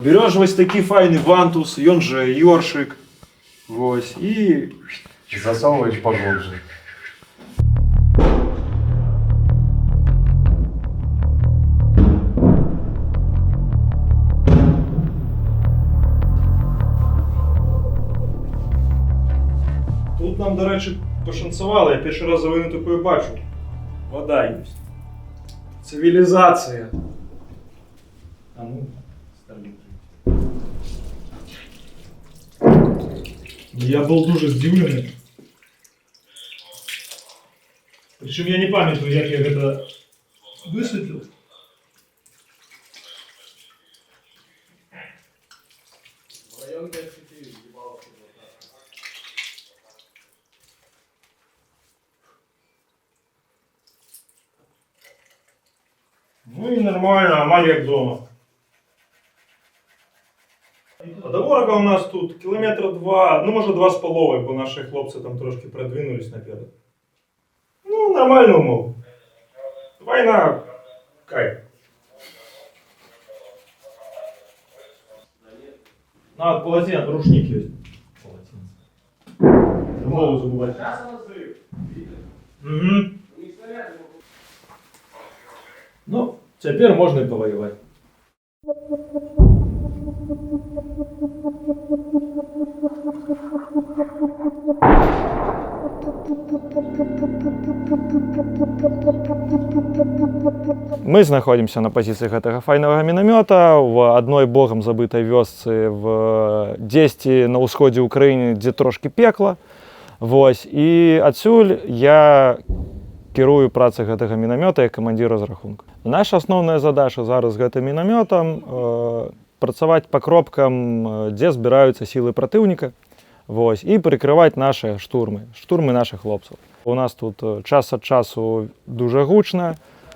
Береш ось такий файний вантус, він же йоршик. Ось, і засовуєш поглубже. тут нам, до речі, пошанцювало, я перший раз за війну такою бачу. Вода є. Цивілізація. А ну, Starlink. Я був дуже здивлений. Причому я не пам'ятаю, як я це висвітлив. Ну і нормально, а мать як вдома. А до ворога у нас тут кілометра 2, ну може 2,5, бо наші хлопці там трошки продвинулись наперед. Ну, нормально умов. Війна, кайф. Надо полотенце, рушник есть. Полотенце. Мову забывать. Угу. Ну, теперь можно и повоевать. Мы знаходимся на позициях этого файного міномета в одной богом забытой вёсцы в Десьці на ўсходзе Украіны, дзе трошки пекла. Вось. І адсюль я кірую працай гэтага міномета як камандзір разрахунку. Наша асноўная задача зараз з гэтым мінометам працаваць па кропкам, дзе збіраюцца сілы праціўніка. Вось, і прыкрываць наши штурмы наших хлопцаў. У нас тут час ад часу дуже гучна,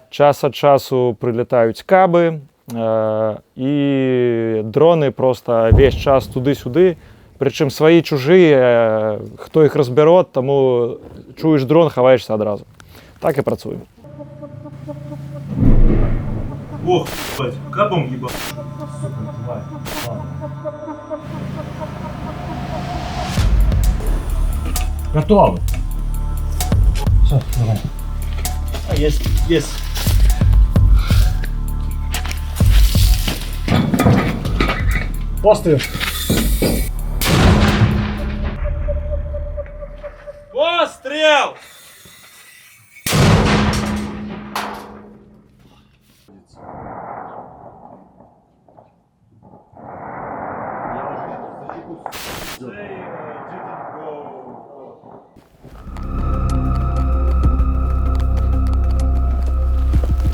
час ад часу прилітають каби, і дрони просто весь час туди-сюди. Причому свої, чужі, хто їх розбере, тому чуєш дрон, ховаєшся одразу. Так і працюємо. Ох, кабом їбав. Готово. Все, давай. Есть. Постріл. Пострел!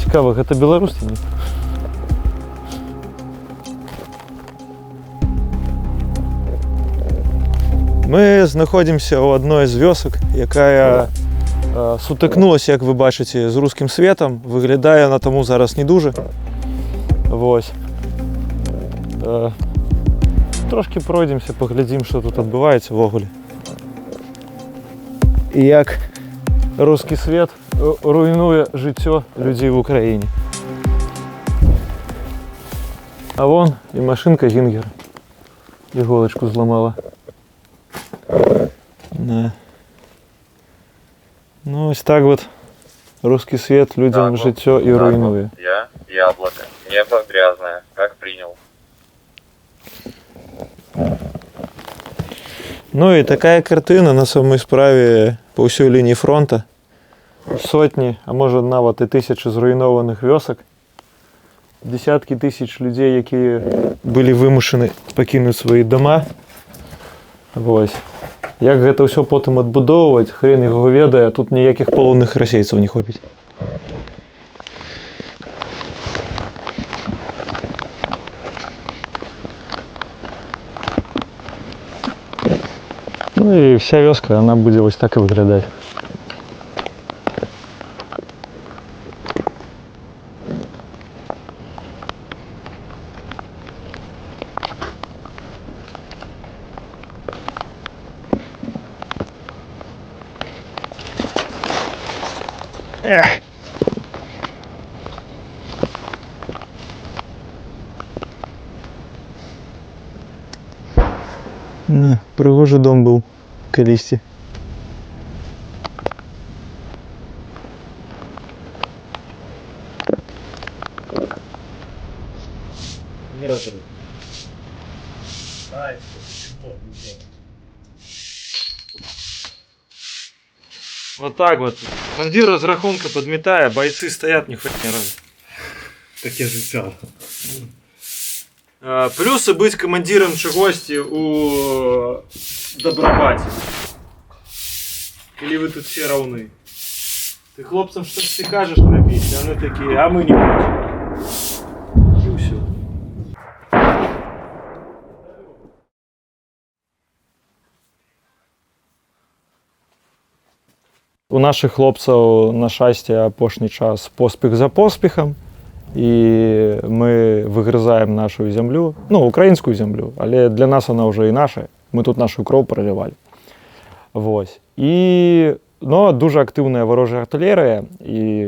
Цікаво, гэта беларус ці не? Мы знаходзімся ў адной з вёсак, якая сутыкнулася, як вы бачыце, з рускім светам. Выглядае на таму зараз не дуже. Вось. Трошки пройдемся, паглядзім, што тут адбываецца ввогуле. І як рускі свет руйнуе жыццё людзей в Украіне. А вон і машинка Зінгер. Іголочку зламала. Да. Ну, ось так вот русский свет людям життя и руйнує. Я яблоко. Небо грязное. Как принял. Ну і така картина на самій справі по всій лінії фронту. Сотні, а може навіть і тисячі зруйнованих вёсок. Десятки тисяч людей, які були вимушені покинути свої дома. Ось. Як гэта ўсё потым адбудоўваць, хрен яго ведае, тут ніякіх полонных расейцаў не хопіць. Ну і вся вёска, она будзе вось так і выглядаць. Эх. Пригожий дом був колісті. Не разрыв. Вот так вот. Командир розрахунка подметая, бойцы стоят, не хоть ни разу. Таке життя. Плюсы быть командиром чогось у Добробаті. Коли ви тут всі равны. Ти хлопцям щось ти кажеш робити, а вони такі, а ми не хочемо. І все. У наших хлопців, на щастя, апошній час поспіх за поспіхом. І ми вигризаємо нашу землю, ну, українську землю, але для нас вона вже і наша. Ми тут нашу кров проливали. Ось. І дуже активна ворожа артилерія. І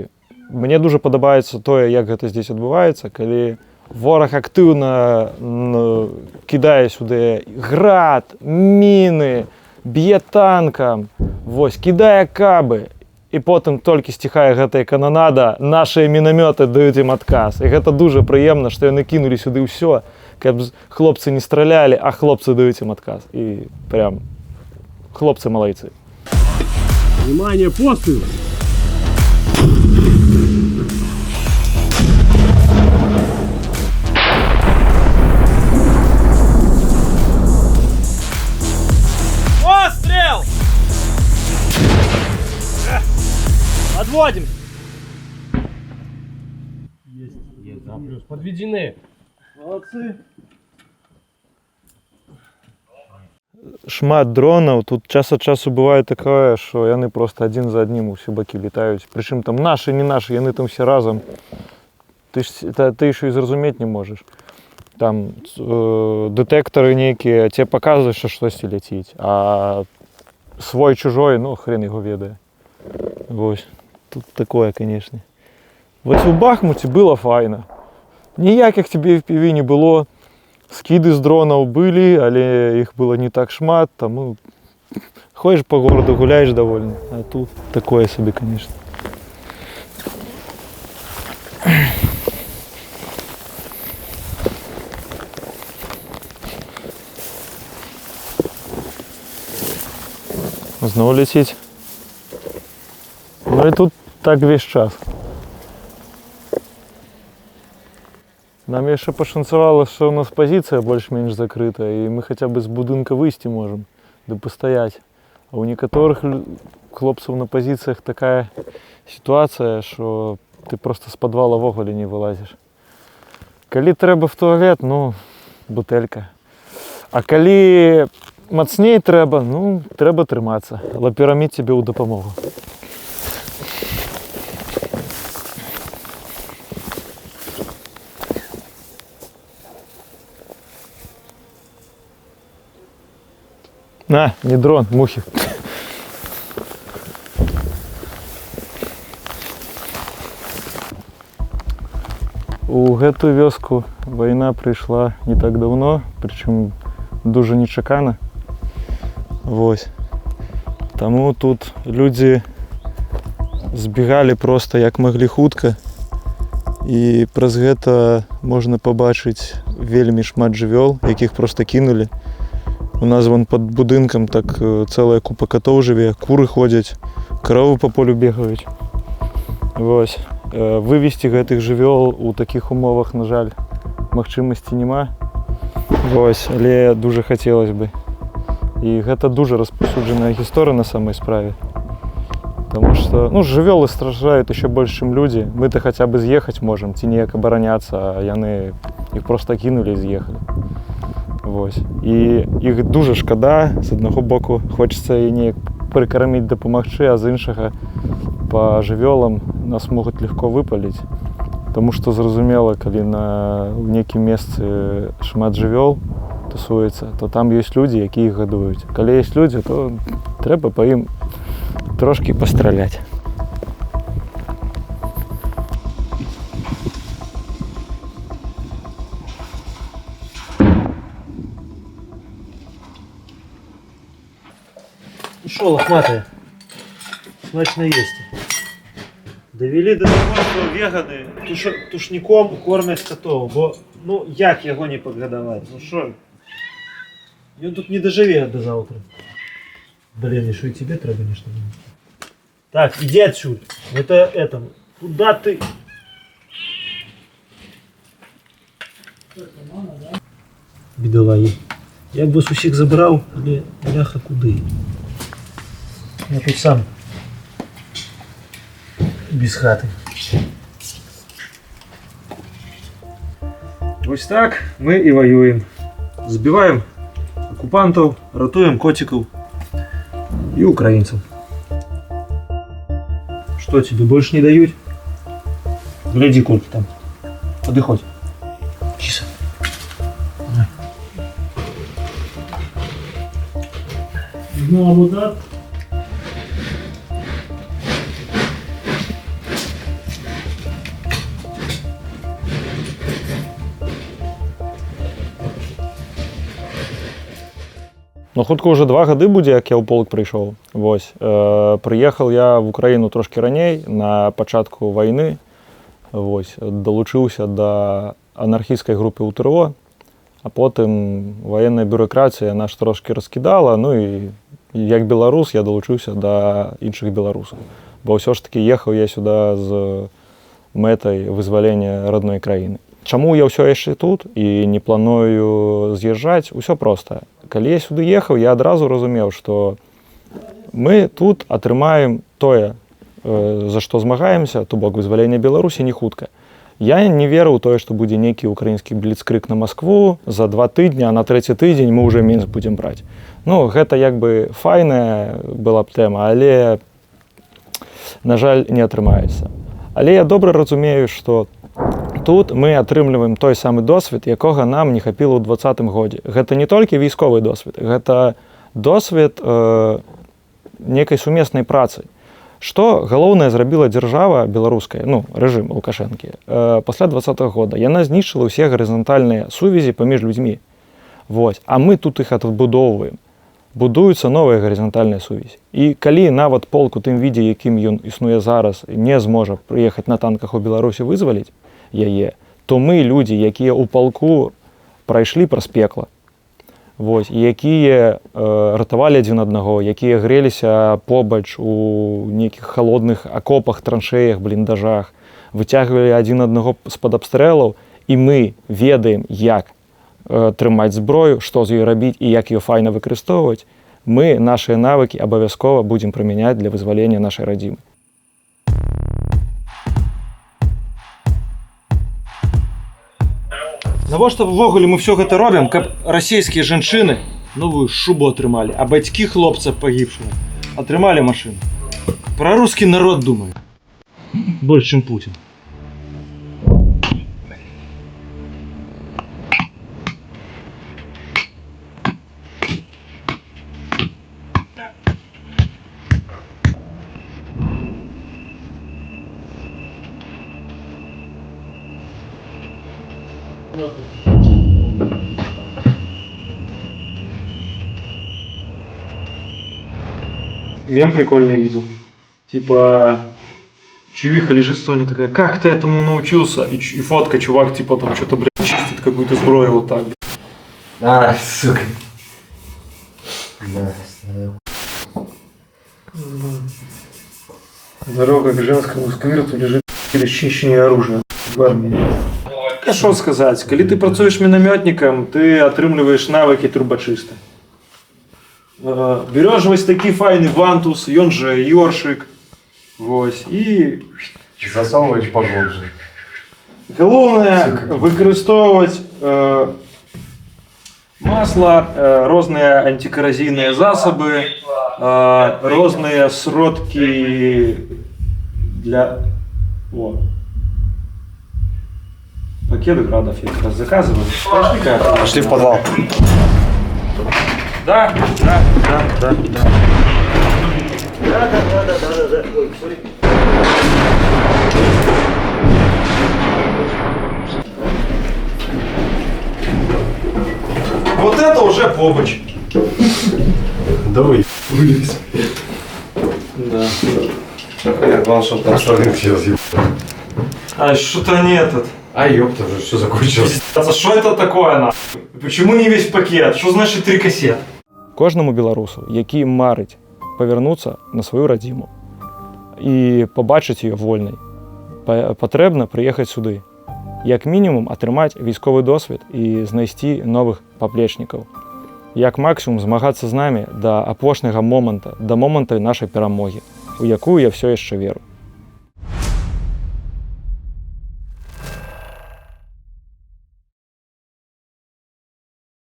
мені дуже подобається те, як це тут відбувається, коли ворог активно кидає сюди град, міни, б'є танком, ось, кидає каби. І потім тільки стихає гэта канонада, наші міномети дають їм відказ. І це дуже приємно, що вони кинули сюди все, щоб хлопці не стріляли, а хлопці дають їм відказ. І прям хлопці молодці. Внимание, постріл! Постріл! Отводим! Есть, да, плюс. Подведены. Молодцы. Шмат дронів. Тут час від часу буває таке, що вони просто один за одним у всі боки літають. Причому там наші, не наші, вони там всі разом. Ти ще і зрозуміти не можеш. Там детектори ніякі, тебе показують, що щось летить. А свой-чужой, ну хрен його ведає. Ось. Тут такое, конечно. Ось у Бахмуті було файно. Ніяких тебе FPV не було. Скиди з дронів були, але їх було не так шмат. Тому ходиш по городу, гуляєш довольно. А тут такое собі, конечно. Знову летить. Ну і тут так весь час. Нам ще пошанцевало, що у нас позиція більш-менш закрита, і ми хоча б з будинку вийти можемо, де постояти. А у некоторих хлопців на позиціях така ситуація, що ти просто з підвала в оголі не вилазиш. Коли треба в туалет, ну, бутелька. А коли мацней треба, ну, треба триматися. Лапірамід тобі у допомогу. На, не дрон, мухи. У гэту вёску война прийшла не так давно, причому дуже нечакано. Ось. Тому тут люди збігали просто як могли хутка. І праз гэта можна побачити вельмі шмат жывёл, якіх просто кинули. У нас вон під будинком так ціла купа котів живе, кури ходять, корови по полю бігають. Ось. Вивезти гэтых жывёл у таких умовах, на жаль, магчымасці нема. Ось, але дуже хотілося б. І гэта дуже розповсюджена гісторія на самой справе. Тому що, ну, жывёлы страждаюць ще більше, чим люди. Ми-то хоча б з'їхати можемо, ці ніяк обороняться, а вони їх просто кинули і з'їхали. Ось. І їх дуже шкода. З одного боку хочеться і ніяк прикормити, допомогти, а з іншого по жывёлам нас можуть легко випалити. Тому що зрозуміло, коли в нейкім місці шмат жывёл тусується, то там є люди, які їх годують. Коли є люди, то треба по їм трошки постріляти. Що, лохматые? Смачно есть. Довели до того, що вегани тушником кормять котов, бо, ну, як його не погодувати? Ну що? Він тут не доживе до завтра. Блин, еще и тебе треба не что. Так, иди отсюда. Это. Куда ты? Бідолаги. Я б вас усіх забрав, але бляха куди? Я тут сам без хати. Ось так ми і воюємо. Збиваємо оккупантов, ратуем котиков и украинцев. Что тебе больше не дают? Гляди, кольки там. Подыходь. Киса. Ну, а вот так. Ну, хутка уже 2 гады будзе, як я ў полк прыйшоў. Вось. Прыехаў я в Украіну трошкі раней, на пачатку вайны. Вось. Далучыўся да анархісцкай групы УТРО, а потым ваенная бюракратыя наш трошкі раскідала, ну і як беларус я далучыўся да іншых беларусаў. Бо ўсё ж такі ехаў я сюда з мэтай вызвалення родной краіны. Чаму я ўсё яшчэ тут і не планую з'язджаць? Усё проста. Калі я сюды ехаў, я адразу разумеў, што мы тут атрымаем тое, за што змагаемся, то бок вызвалення Беларусі не хутка. Я не верыў у тое, што будзе нейкі украінскі бліцкрык на Маскву за 2 тыдні, а на 3-й тыдзень мы ўжо Мінск будзем браць. Ну, гэта як бы файная была б тэма, але, на жаль, не атрымаецца. Але я добра разумею, што тут мы атрымліваем той самы досвед, якога нам не хапіла ў 2020 годзе. Гэта не толькі військовы досвед, гэта досвед некай сумеснай працы. Што галоўнае зрабіла дзяржава беларуская, ну, рэжым Лукашэнкі, пасля 2020 года. Яна знішчыла ўсе гарызантальныя сувязі паміж людзьмі. Вось. А мы тут іх адбудоўваем. Будуюцца новыя гарызантальныя сувязі. І калі нават полк у тым відзе, якім ён існуе зараз, не зможа прыехаць на танках у Беларусі вызваліць яе, то мы, людзі, якія ў палку прайшлі праз пекла, вось, якія ратавалі адзін аднаго, якія грэліся побач у нейкіх халодных акопах, траншеях, бліндажах, выцягвалі адзін аднаго з-пад абстрэлаў, і мы ведаем, як трымаць зброю, што з ёй рабіць і як ее файна выкарыстоўваць, мы нашыя навыкі абавязкова будзем прымяняць для вызвалення нашай радзімы. Навошта ввогуле мы все гэта робім, каб расійскія жанчыны новую шубу атрымалі, а бацькі хлопца пагібшага атрымалі машыну. Пра рускі народ думаю. Больш, чым Путін. Мем прикольный видел. Типа, чувиха лежит в стоне такая, как ты этому научился? И фотка, чувак, типа, там что-то, блядь, чистит какую-то сброю вот так. А, сука. Дорога к женскому сквирту лежит через чищение оружия в армии. А что сказать, коли ты працуешь минометником, ты отрымливаешь навыки трубочиста. Берешь вось такі файны вантус, ён же ёршик, вось, і Засовываешь поглубже. галоўнае выкарыстоўваць масла, розныя антикоррозійныя засобы, розныя сродкі для... О. Пакет градов я как раз заказываю. Пошли в подвал. Да. Вот это уже побочки. Давай. Да. Я главное, чтобы там столик сейчас еб... А что-то не этот. А ёпта, уже все закончилось. А что это такое, нахуй? Почему не весь пакет? Что значит 3 кассеты? Кожному белорусу, який марить повернуться на свою родиму і побачити її вольною, потрібно приїхати сюди. Як мінімум, отримати військовий досвід і знайти нових поплечників. Як максимум, змагатися з нами до апошнього моменту, до моменту нашої перемоги, у яку я все ще вірю.